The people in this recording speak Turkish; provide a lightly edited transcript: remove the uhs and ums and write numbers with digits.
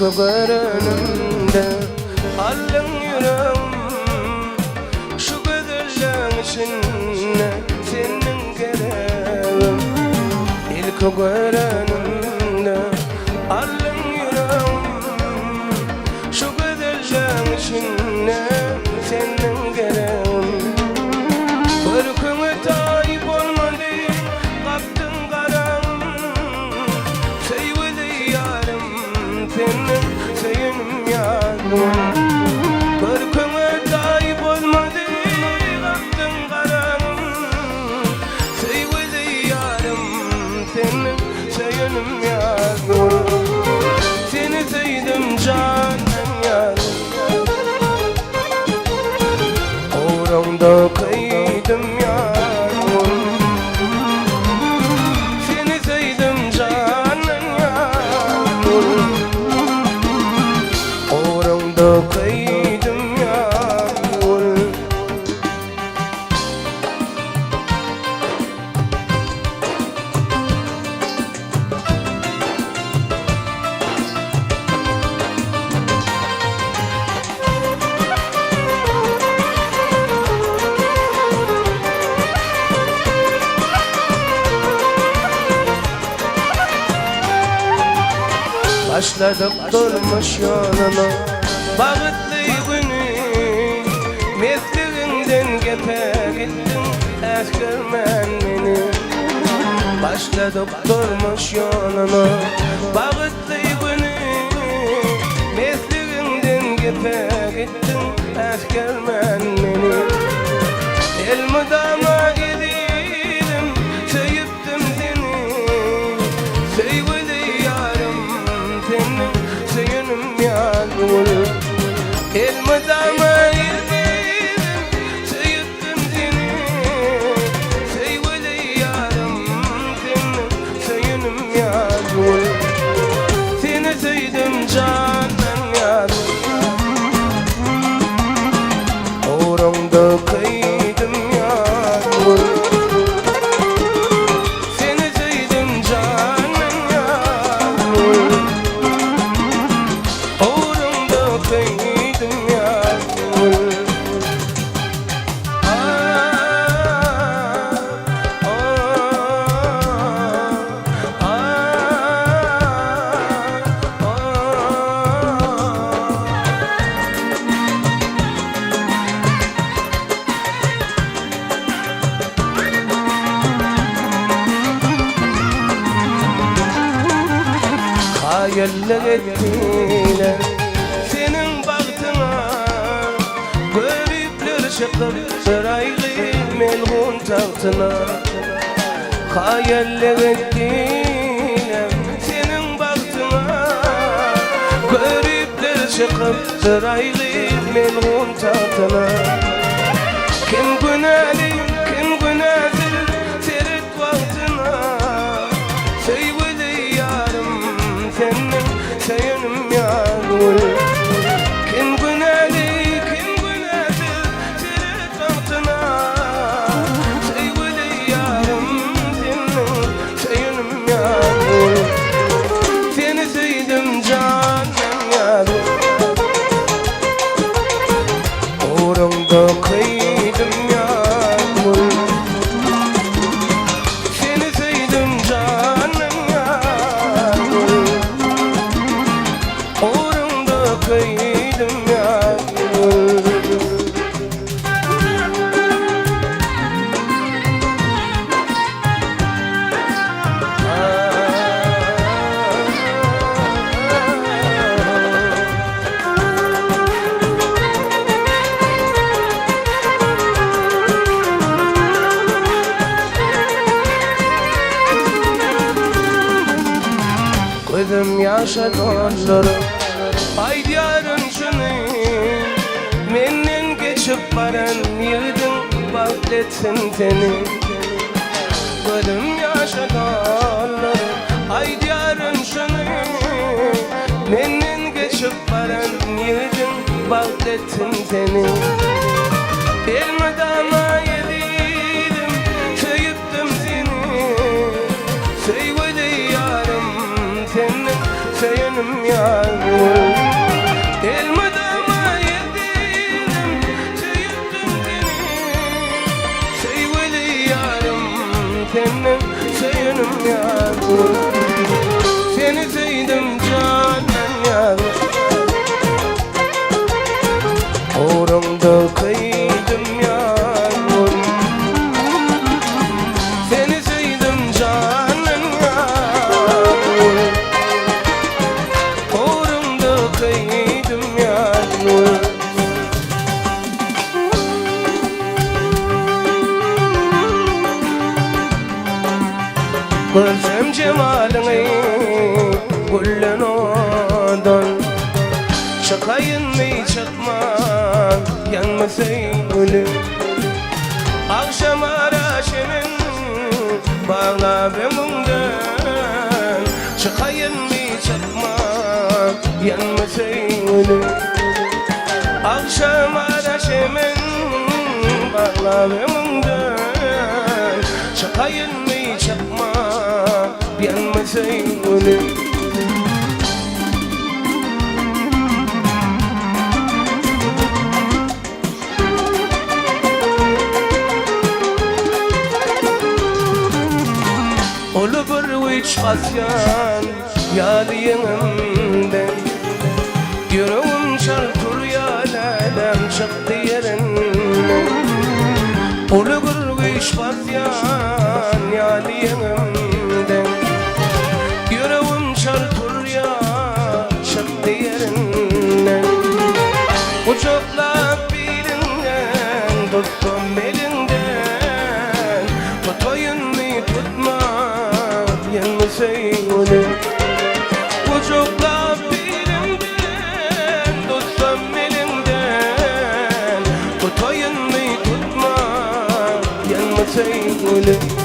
önümde alın yüreğim şu gözlerin içinde senin gereğin. İlk önümde alın yüreğim şu gözlerin içinde senin gereğin. Bırkını tayip olmadı kaptın karam sevgili yarım senin seyinim yarım. Bırkını tayip olmadı kaptın karam sevgili yarım senin seyinim yarım. Seni sevdim canım yarım, uğrunda kıydım yarım. Seni sevdim canım yarım, uğrunda kıydım yarım. Başladık durmuş yoluna bağıtlı günü, mesleğinden gepe gittin eskermen beni. Başladık durmuş yoluna bağıtlı günü, mesleğinden gepe gittin eskermen beni. Elmadama gidelim sevdim seni, sevgili yarım senin seyinim yarım. Elmadama gidelim sevdim seni, sevgili yarım senin seyinim yarım. Seni sevdim canım yarım, uğrunda kıydım yarım. Seni sevdim canım yarım, uğrunda kıydım yarım. Hayaller ettiler senin baktına, garipler çıkıp saraylı melhun tahtına. Hayaller ettiler senin baktına, garipler çıkıp saraylı melhun tahtına. Kim günahlı kim günahsız seyret vaktına, sevgili yarım senin seyinim yarım. Kim günahlı kim günahsız seyret vaktına, sevgili yarım senin seyinim yarım. Seni sevdim canım yarım, uğrunda kıydım yarım. Seni sevdim canım yarım, uğrunda kıydım yarım. Gözüm yaşa dollarım ay diyarın şunu, menden geçip baran yığdın bakletsin seni. Gözüm yaşa dollarım ay diyarın şunu, menden geçip baran yığdın bakletsin seni. Elmadama yedim sevdim seni, sevgili yarım senin seyinim söyünüm yağmur. Elmadama yedim, söyüttüm seni. Sevgili yarım, senin söyünüm yağmur. Seni sevdim canan yağmur. Uğrumda kıydım yağmur. Seni sevdim canan yağmur. Uğrumda kıydım yağmur. Görsem cemalini güllen odan. Çıkayın mı çıkma yanmasın gülüm. Akşam araşımın bağla benimden. Çıkayın mı çıkma yanmasın gülüm. Akşam araşımın bağla benimden. Çıkayın mı çıkma yanmasın gülüm. Ulu bir üç kasyan yalıyımden. Yüreğim çarpır yaleden çıktı yerinden. Ulu bir üç kasyan yalıyımden. Yüreğim çarpır ya çıktı yerinden. Uçakla birinden tuttum elinden. Tutayın mı tutma yanmasın. Uçakla birinden tutsam elinden. Tutayın mı tutma yanmasın.